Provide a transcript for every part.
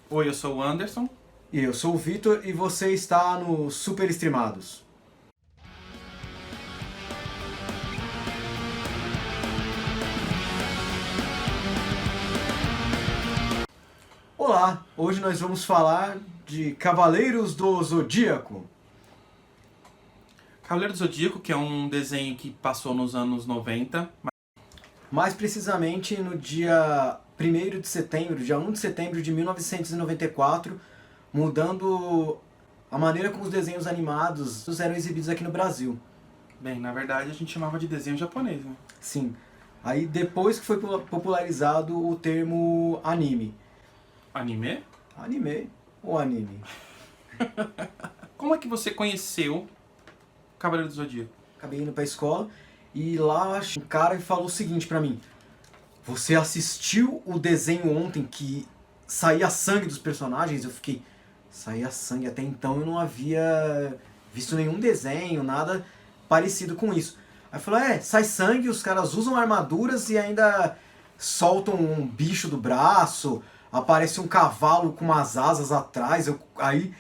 Oi, eu sou o Anderson. E eu sou o Vitor e você está no Super Streamados. Olá, hoje nós vamos falar de Cavaleiros do Zodíaco. Cavaleiro do Zodíaco, que é um desenho que passou nos anos 90. Mais precisamente no dia 1º de setembro, dia 1 de setembro de 1994, mudando a maneira como os desenhos animados eram exibidos aqui no Brasil. Bem, na verdade a gente chamava de desenho japonês, né? Sim. Aí depois que foi popularizado o termo anime. Anime? Anime ou anime? Como é que você conheceu Cavaleiro do Zodíaco? Acabei indo pra escola e lá um cara falou o seguinte pra mim: você assistiu o desenho ontem que saía sangue dos personagens? Eu fiquei, saía sangue? Até então eu não havia visto nenhum desenho, nada parecido com isso. Aí falou, sai sangue, os caras usam armaduras e ainda soltam um bicho do braço, aparece um cavalo com umas asas atrás, aí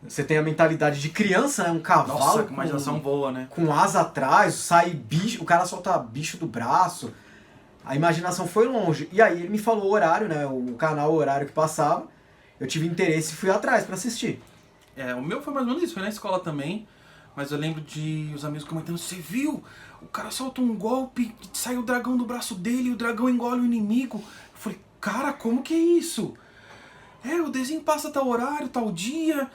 você tem a mentalidade de criança, né? Um cavalo. Nossa, que imaginação boa, né? Com asa atrás, sai bicho, o cara solta bicho do braço. A imaginação foi longe. E aí ele me falou o horário, né? O canal, o horário que passava. Eu tive interesse e fui atrás pra assistir. O meu foi mais ou menos isso, foi na escola também. Mas eu lembro de os amigos comentando, você viu? O cara solta um golpe, sai o dragão do braço dele e o dragão engole o inimigo. Eu falei, cara, como que é isso? O desenho passa tal horário, tal dia.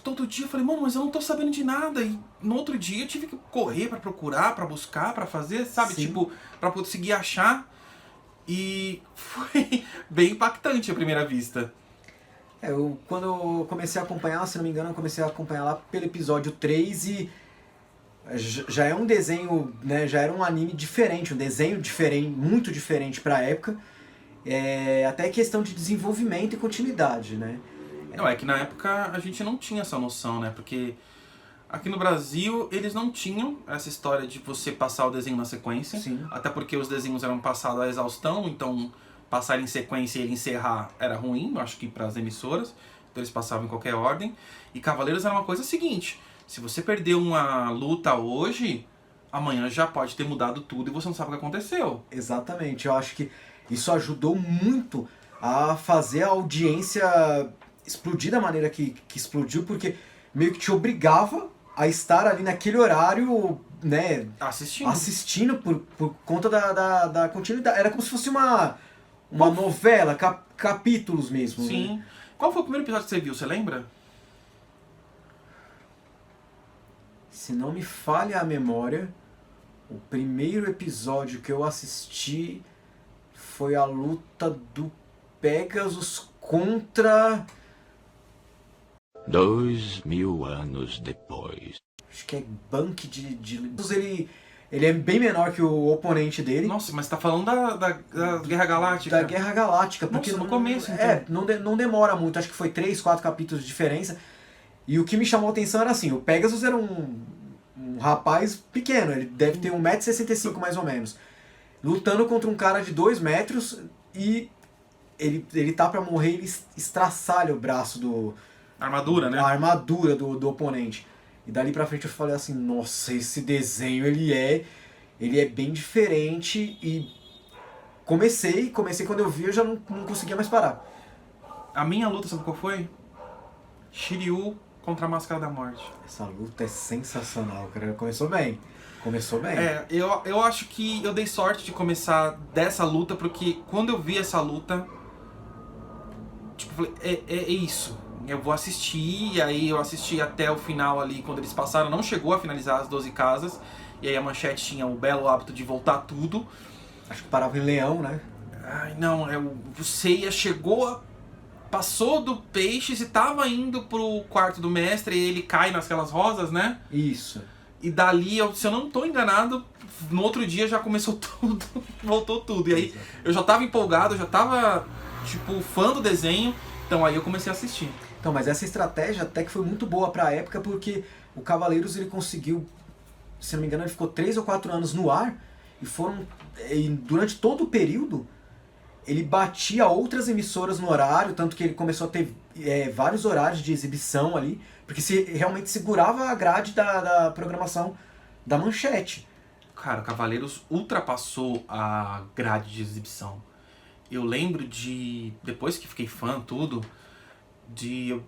Todo dia eu falei, mano, mas eu não tô sabendo de nada. E no outro dia eu tive que correr pra procurar, pra buscar, pra fazer, sabe? Sim. Tipo, pra conseguir achar. E foi bem impactante à primeira vista. Quando eu comecei a acompanhar, se não me engano, eu comecei a acompanhar lá pelo episódio 3 e já é um desenho, né? Já era um anime diferente, um desenho diferente, muito diferente pra época. Até questão de desenvolvimento e continuidade, né? Não, é que na época a gente não tinha essa noção, né? Porque aqui no Brasil eles não tinham essa história de você passar o desenho na sequência. Sim. Até porque os desenhos eram passados à exaustão, então passar em sequência e ele encerrar era ruim, eu acho que para as emissoras. Então eles passavam em qualquer ordem. E Cavaleiros era uma coisa seguinte, se você perder uma luta hoje, amanhã já pode ter mudado tudo e você não sabe o que aconteceu. Exatamente, eu acho que isso ajudou muito a fazer a audiência explodir da maneira que explodiu, porque meio que te obrigava a estar ali naquele horário, né, assistindo por conta da continuidade. Era como se fosse uma novela, capítulos mesmo. Sim. Né? Qual foi o primeiro episódio que você viu, você lembra? Se não me falha a memória, o primeiro episódio que eu assisti foi a luta do Pegasus contra... 2000 anos depois. Acho que é Bank de... Ele é bem menor que o oponente dele. Nossa, mas você tá falando da Guerra Galáctica? Da Guerra Galáctica. Porque Nossa, no começo, então. Não demora muito. Acho que foi 3, 4 capítulos de diferença. E o que me chamou a atenção era assim, o Pegasus era um rapaz pequeno. Ele deve ter 1,65 m mais ou menos. Lutando contra um cara de 2 metros e ele tá pra morrer e ele estraçalha o braço do... Armadura, né? A armadura do oponente. E dali pra frente eu falei assim, nossa, esse desenho ele é bem diferente e comecei quando eu vi eu já não conseguia mais parar. A minha luta, sabe qual foi? Shiryu contra a Máscara da Morte. Essa luta é sensacional, cara. Começou bem. Eu acho que eu dei sorte de começar dessa luta, porque quando eu vi essa luta, tipo, eu falei, é isso. Eu vou assistir, e aí eu assisti até o final ali, quando eles passaram, não chegou a finalizar as 12 casas, e aí a Manchete tinha o belo hábito de voltar tudo. Acho que parava em Leão, né? Ai, não, o Seiya chegou, passou do Peixes e tava indo pro quarto do mestre, e ele cai nasquelas rosas, né? Isso. E dali, se eu não tô enganado, no outro dia já começou tudo, voltou tudo. E aí eu já tava empolgado, eu já tava, tipo, fã do desenho, então aí eu comecei a assistir. Então, mas essa estratégia até que foi muito boa pra época, porque o Cavaleiros ele conseguiu, se não me engano, ele ficou 3 ou 4 anos no ar, e durante todo o período, ele batia outras emissoras no horário, tanto que ele começou a ter vários horários de exibição ali, porque realmente segurava a grade da programação da Manchete. Cara, Cavaleiros ultrapassou a grade de exibição. Eu lembro de, depois que fiquei fã, tudo, de eu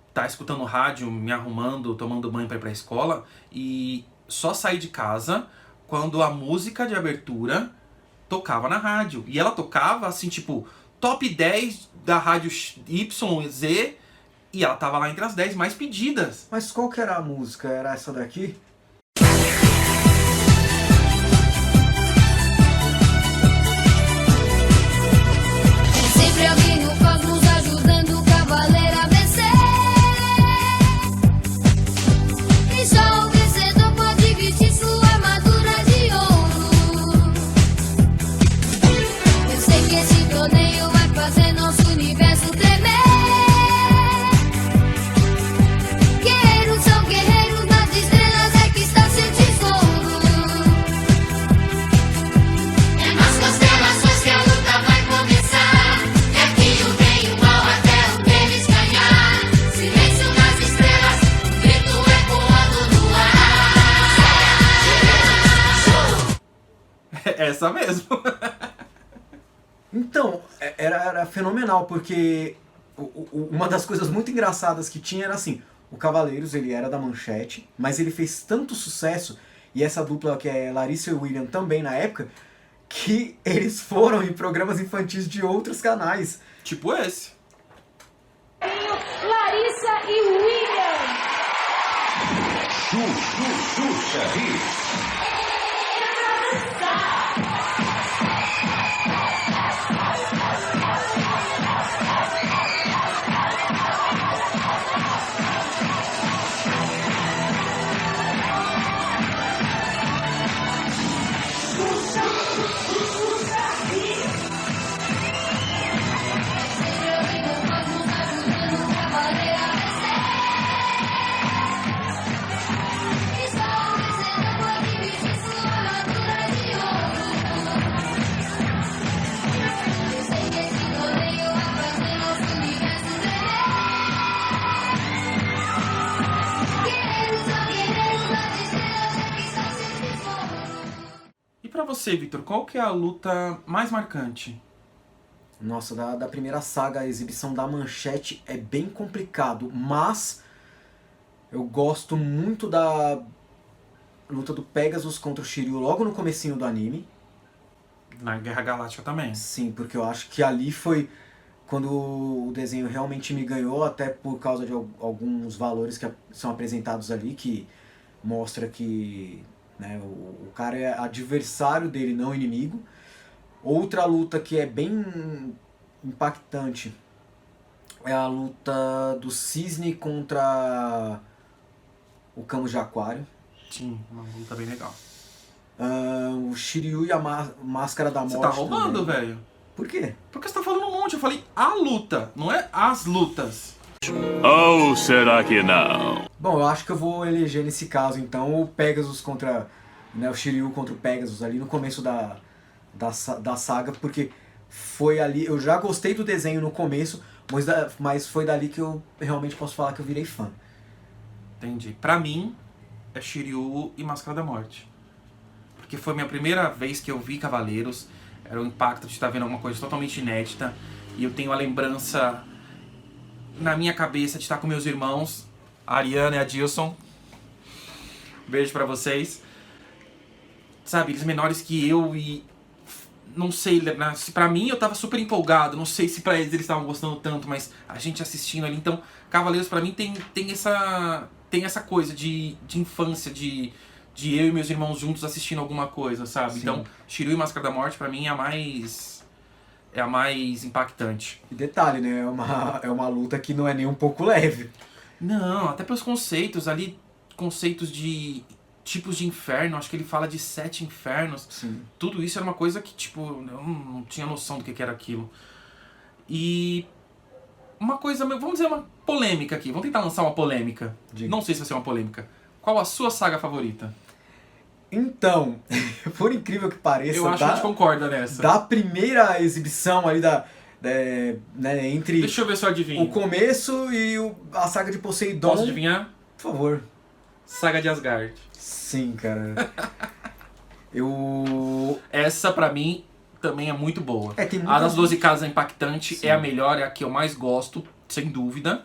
estar escutando rádio, me arrumando, tomando banho pra ir pra escola, e só sair de casa quando a música de abertura tocava na rádio. E ela tocava, assim, tipo, top 10 da rádio YZ, e ela tava lá entre as 10 mais pedidas. Mas qual que era a música? Era essa daqui? Sempre alguém no cosmos ajudando o cavaleiro a vencer. E só o vencedor pode vestir sua armadura de ouro. Eu sei que esse torneio vai fazer nosso universo tremer. Guerreiros são guerreiros, nas estrelas é que está seu tesouro. É nas constelações que a luta vai começar. E aqui o bem e o mal até o deles ganhar. Silêncio nas estrelas, o grito ecoando no ar. Essa mesmo. Então, era fenomenal, porque uma das coisas muito engraçadas que tinha era assim, o Cavaleiros, ele era da Manchete, mas ele fez tanto sucesso, e essa dupla que é Larissa e William também na época, que eles foram em programas infantis de outros canais. Tipo esse. Larissa e William. E só o vencedor pode vestir sua armadura de ouro. Eu sei que esse torneio vai fazer nosso universo tremer. Guerreiros são guerreiros, nas estrelas é que está seu tesouro. E pra você, Victor, qual que é a luta mais marcante? Nossa, da primeira saga, a exibição da Manchete é bem complicado, mas eu gosto muito da luta do Pegasus contra o Shiryu logo no comecinho do anime. Na Guerra Galáctica também. Sim, porque eu acho que ali foi quando o desenho realmente me ganhou, até por causa de alguns valores que são apresentados ali, que mostra que, né, o cara é adversário dele, não inimigo. Outra luta que é bem impactante é a luta do Cisne contra o Camus de Aquário. Sim, uma luta bem legal. O Shiryu e a Máscara da Morte. Você tá roubando, também. velho. Por quê? Porque você tá falando um monte. Eu falei a luta, não é as lutas. Ou será que não? Bom, eu acho que eu vou eleger nesse caso, então, o Pegasus contra... Né, o Shiryu contra o Pegasus ali no começo da saga, porque foi ali... Eu já gostei do desenho no começo, mas foi dali que eu realmente posso falar que eu virei fã. Entendi. Pra mim, é Shiryu e Máscara da Morte. Porque foi a minha primeira vez que eu vi Cavaleiros. Era o impacto de estar vendo alguma coisa totalmente inédita. E eu tenho a lembrança na minha cabeça de estar com meus irmãos, a Ariana e a Dilson. Beijo pra vocês. Sabe, eles menores que eu e... Não sei, pra mim eu tava super empolgado. Não sei se pra eles estavam gostando tanto, mas a gente assistindo ali. Então, Cavaleiros pra mim tem essa coisa de infância, de eu e meus irmãos juntos assistindo alguma coisa, sabe? Sim. Então, Shiryu e Máscara da Morte pra mim é a mais impactante. E detalhe, né? É uma luta que não é nem um pouco leve. Não, até pelos conceitos ali, conceitos de tipos de inferno, acho que ele fala de 7 infernos. Sim. Tudo isso era uma coisa que, tipo, eu não tinha noção do que era aquilo. E uma coisa, vamos dizer uma polêmica aqui, vamos tentar lançar uma polêmica. Diga. Não sei se vai ser uma polêmica. Qual a sua saga favorita? Então, por incrível que pareça, Eu acho que a gente concorda nessa. da primeira exibição ali né, entre Deixa eu ver se eu adivinho. o começo e a saga de Poseidon. Posso adivinhar? Por favor. Saga de Asgard. Sim, cara. Eu... Essa, pra mim, também é muito boa. Tem A muita das gente- 12 Casas é impactante, Sim. é a melhor, é a que eu mais gosto, sem dúvida.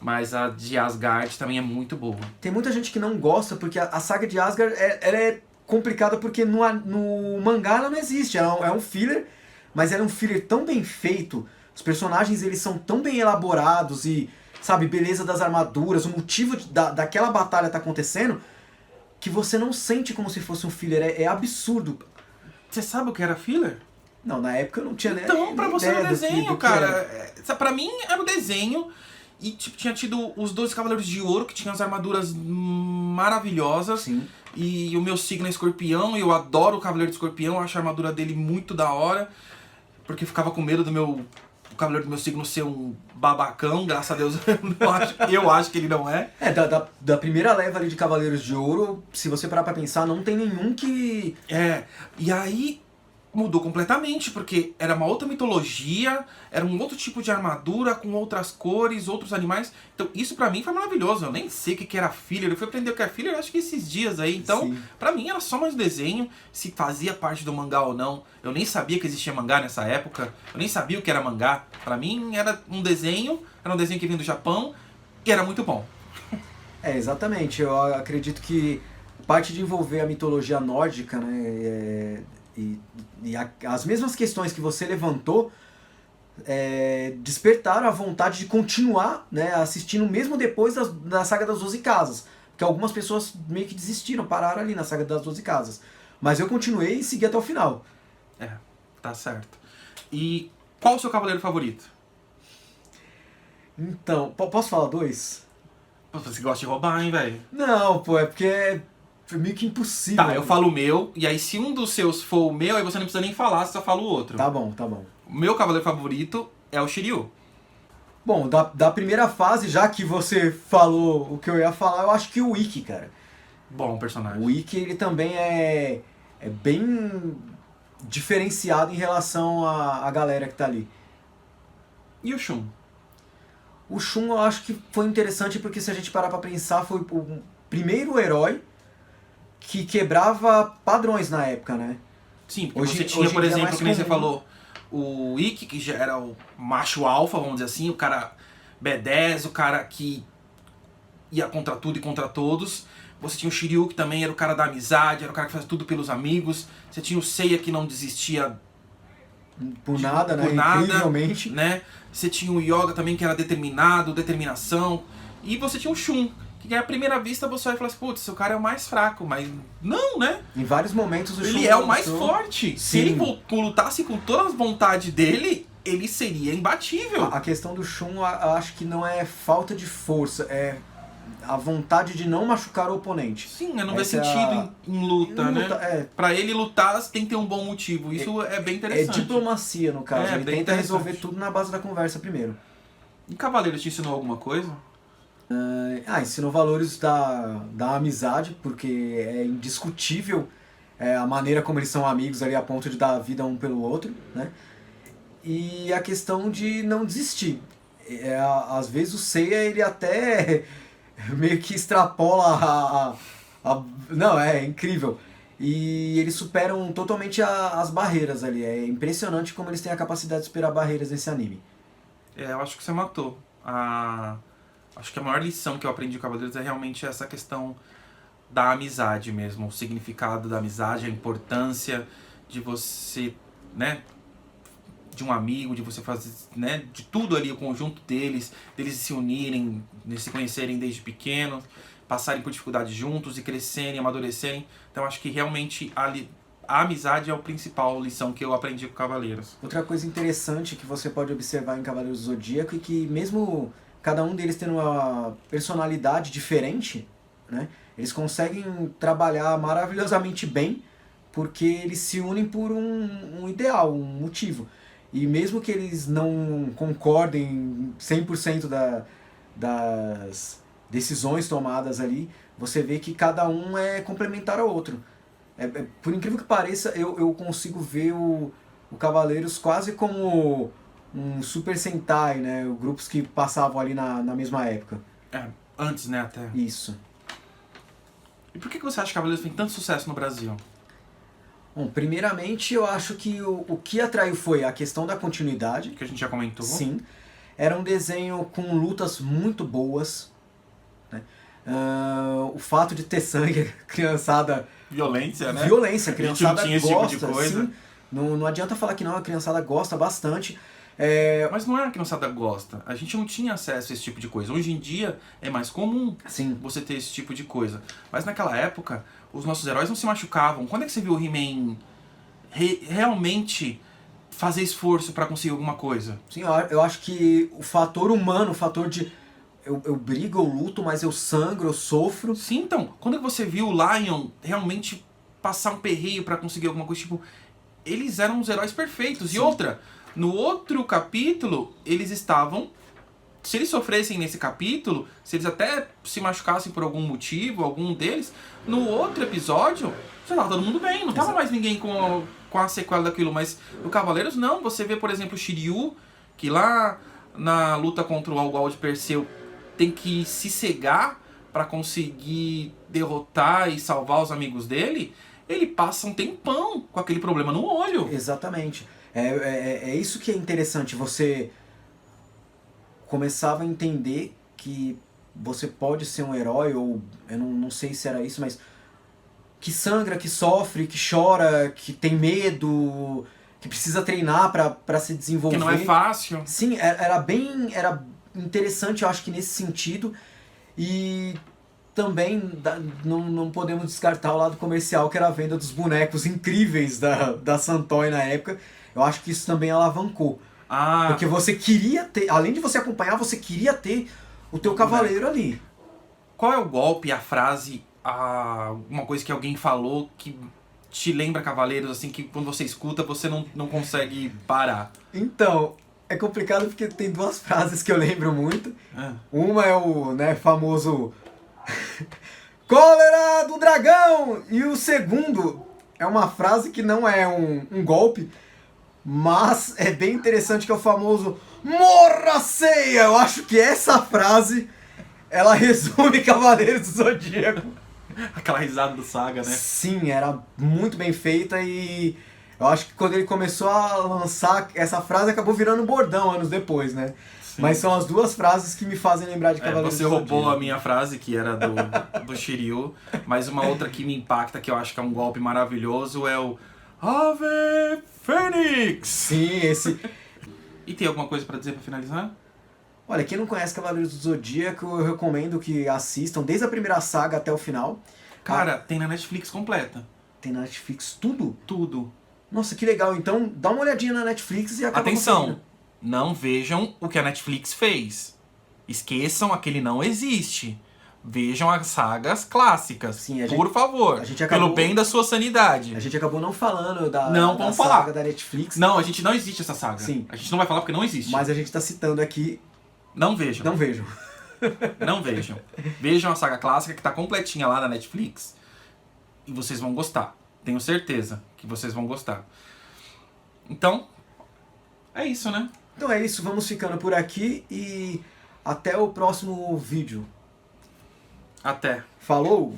Mas a de Asgard também é muito boa. Tem muita gente que não gosta, porque a saga de Asgard ela é complicada porque no mangá ela não existe. Ela é um filler, mas ela é um filler tão bem feito. Os personagens eles são tão bem elaborados e, sabe, beleza das armaduras, o motivo daquela batalha tá acontecendo, que você não sente como se fosse um filler. É absurdo. Você sabe o que era filler? Não, na época eu não tinha Então, pra você era o ideia do desenho, que era. cara. Pra mim era o desenho. E tipo, tinha tido os 12 Cavaleiros de Ouro, que tinham as armaduras maravilhosas. Sim. E o meu signo é escorpião, e eu adoro o Cavaleiro de Escorpião, eu acho a armadura dele muito da hora. Porque eu ficava com medo o Cavaleiro do meu signo ser um babacão, graças a Deus eu acho que ele não é. Da primeira leva ali de Cavaleiros de Ouro, se você parar pra pensar, não tem nenhum que... E aí mudou completamente, porque era uma outra mitologia, era um outro tipo de armadura, com outras cores, outros animais. Então isso pra mim foi maravilhoso, eu nem sei o que era filler, eu fui aprender o que é filler acho que esses dias aí. Então Sim. pra mim era só mais desenho, se fazia parte do mangá ou não. Eu nem sabia que existia mangá nessa época, eu nem sabia o que era mangá. Pra mim era um desenho que vinha do Japão, e era muito bom. Exatamente. Eu acredito que parte de envolver a mitologia nórdica, né, as mesmas questões que você levantou despertaram a vontade de continuar, né, assistindo mesmo depois da saga das 12 Casas. Porque algumas pessoas meio que desistiram, pararam ali na saga das 12 Casas. Mas eu continuei e segui até o final. Tá certo. E qual o seu cavaleiro favorito? Então, posso falar dois? Pô, você gosta de roubar, hein, velho? Não, pô, é porque é meio que impossível. Tá, eu falo o meu, e aí se um dos seus for o meu, aí você não precisa nem falar, você só fala o outro. Tá bom, tá bom. O meu cavaleiro favorito é o Shiryu. Bom, da primeira fase, já que você falou o que eu ia falar, eu acho que o Ikki, cara. Bom personagem. O Ikki, ele também é bem diferenciado em relação à galera que tá ali. E o Shun? O Shun eu acho que foi interessante porque se a gente parar pra pensar, foi o primeiro herói que quebrava padrões na época, né? Sim, porque Hoje- você tinha, hoje por em dia é exemplo, mais que nem você comum. falou, o Ikki, que já era o macho alfa, vamos dizer assim, o cara B10, o cara que ia contra tudo e contra todos. Você tinha o Shiryu, que também era o cara da amizade, era o cara que fazia tudo pelos amigos. Você tinha o Seiya, que não desistia Por nada, né? por nada, Incrivelmente. né? Você tinha o Yoga também, que era determinado, determinação. E você tinha o Shun, que à primeira vista você vai falar assim, putz, o cara é o mais fraco, mas não, né? Em vários momentos o Shun Ele é o mais mostrou- forte. Se Sim. ele lutasse com todas as vontades dele, ele seria imbatível. A questão do Shun, eu acho que não é falta de força, é a vontade de não machucar o oponente. Sim, não vê Essa é sentido a- em luta, Em né? luta, Pra ele lutar, você tem que ter um bom motivo. Isso é bem é interessante. diplomacia, no caso. É, Ele bem tenta resolver interessante. tudo na base da conversa primeiro. E Cavaleiro te ensinou alguma coisa? Ensinou valores da amizade, porque é indiscutível a maneira como eles são amigos ali a ponto de dar a vida um pelo outro, né? E a questão de não desistir. Às vezes o Seiya, ele até meio que extrapola Não, é incrível. E eles superam totalmente as barreiras ali. É impressionante como eles têm a capacidade de superar barreiras nesse anime. Eu acho que você matou. Acho que a maior lição que eu aprendi com Cavaleiros é realmente essa questão da amizade mesmo. O significado da amizade, a importância de você, né? De um amigo, de você fazer, né? De tudo ali, o conjunto deles se unirem, se conhecerem desde pequenos, passarem por dificuldades juntos e crescerem, amadurecerem. Então acho que realmente a amizade é a principal lição que eu aprendi com Cavaleiros. Outra coisa interessante que você pode observar em Cavaleiros do Zodíaco é que mesmo cada um deles tendo uma personalidade diferente, né, eles conseguem trabalhar maravilhosamente bem porque eles se unem por um ideal, um motivo. E mesmo que eles não concordem 100% das decisões tomadas ali, você vê que cada um é complementar ao outro. Por incrível que pareça, eu consigo ver o Cavaleiros quase como um Super Sentai, né? Grupos que passavam ali na mesma época. Antes, né, até. Isso. E por que você acha que Cavaleiros tem tanto sucesso no Brasil? Bom, primeiramente eu acho que o que atraiu foi a questão da continuidade. Que a gente já comentou. Sim. Era um desenho com lutas muito boas. Né? O fato de ter sangue, criançada... Violência, né? Violência, a A gente criançada não tinha esse gosta. tipo de coisa. Sim. Não adianta falar que não, a criançada gosta bastante. Mas não é a criançada gosta. A gente não tinha acesso a esse tipo de coisa. Hoje em dia é mais comum Sim. você ter esse tipo de coisa. Mas naquela época, os nossos heróis não se machucavam. Quando é que você viu o He-Man realmente fazer esforço pra conseguir alguma coisa? Sim, eu acho que o fator humano, o fator de eu brigo, eu luto, mas eu sangro, eu sofro. Sim, então, quando é que você viu o Lion realmente passar um perreio pra conseguir alguma coisa? Tipo, eles eram os heróis perfeitos. Sim. E outra, no outro capítulo, eles estavam... Se eles sofressem nesse capítulo, se eles até se machucassem por algum motivo, algum deles, no outro episódio, já tava todo mundo bem, não tava mais ninguém com a sequela daquilo. Mas no Cavaleiros, não. Você vê, por exemplo, o Shiryu, que lá na luta contra o Algol de Perseu tem que se cegar pra conseguir derrotar e salvar os amigos dele. Ele passa um tempão com aquele problema no olho. Exatamente. É isso que é interessante. Você começava a entender que você pode ser um herói, ou eu não sei se era isso, mas que sangra, que sofre, que chora, que tem medo, que precisa treinar pra se desenvolver. Que não é fácil. Sim, era interessante, eu acho que nesse sentido. E também não podemos descartar o lado comercial, que era a venda dos bonecos incríveis da Santoy na época. Eu acho que isso também alavancou. Porque você queria ter, além de você acompanhar, você queria ter o teu cavaleiro ali. Qual é o golpe, a frase, uma coisa que alguém falou que te lembra Cavaleiros, assim, que quando você escuta você não consegue parar? Então, é complicado porque tem duas frases que eu lembro muito. Uma é o famoso Cólera do Dragão! E o segundo é uma frase que não é um golpe, mas é bem interessante, que é o famoso Morra Ceia! Eu acho que essa frase, ela resume Cavaleiros do Zodíaco. Aquela risada do Saga, né? Sim, era muito bem feita, e eu acho que quando ele começou a lançar essa frase, acabou virando bordão anos depois, né? Sim. Mas são as duas frases que me fazem lembrar de Cavaleiros Você do roubou Zodíaco. a minha frase, que era do Shiryu, mas uma outra que me impacta, que eu acho que é um golpe maravilhoso, é o Ave Fênix! Sim, esse... E tem alguma coisa pra dizer pra finalizar? Olha, quem não conhece Cavaleiros do Zodíaco, eu recomendo que assistam desde a primeira saga até o final. Cara, tem na Netflix completa. Tem na Netflix tudo? Tudo. Nossa, que legal. Então, dá uma olhadinha na Netflix e acaba Atenção, conferindo. não vejam o que a Netflix fez. Esqueçam aquele não existe. Vejam as sagas clássicas, Sim, por favor, a gente acabou- pelo bem da sua sanidade. A gente acabou não falando da vamos saga falar. da Netflix. Não, a gente não existe essa saga. Sim. A gente não vai falar porque não existe. Mas a gente tá citando aqui. Não vejam. Não vejam. Não vejam. Vejam a saga clássica que tá completinha lá na Netflix. E vocês vão gostar. Tenho certeza que vocês vão gostar. Então, é isso, né? Então é isso, vamos ficando por aqui e até o próximo vídeo. Até. Falou!